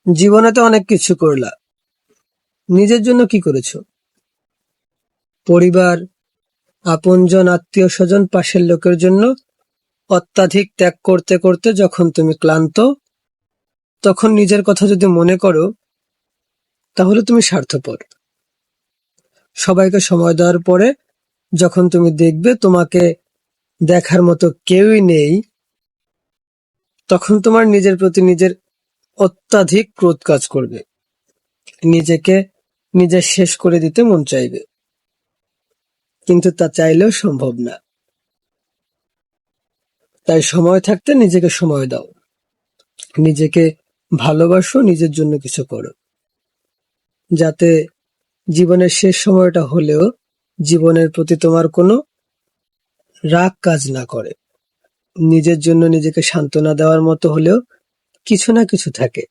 জীবনে তো অনেক কিছু করলা, নিজের জন্য কি করেছো? পরিবার, আপনজন, আত্মীয় স্বজন, পাশের লোকের জন্য অত্যাধিক ত্যাগ করতে করতে যখন তুমি ক্লান্ত, তখন নিজের কথা যদি মনে করো, তাহলে তুমি স্বার্থপর। সবাইকে সময় দেওয়ার পরে যখন তুমি দেখবে তোমাকে দেখার মতো কেউই নেই, তখন তোমার নিজের প্রতি নিজের অত্যাধিক ক্রোধ কাজ করবে। নিজেকে নিজে শেষ করে দিতে মন চাইবে, কিন্তু তা চাইলেও সম্ভব না। তাই সময় থাকতে নিজেকে সময় দাও, নিজেকে ভালোবাসো, নিজের জন্য কিছু করো, যাতে জীবনের শেষ সময়টা হলেও জীবনের প্রতি তোমার কোনো রাগ কাজ না করে। নিজের জন্য নিজেকে সান্ত্বনা দেওয়ার মতো হলেও কিছু না কিছু থাকে।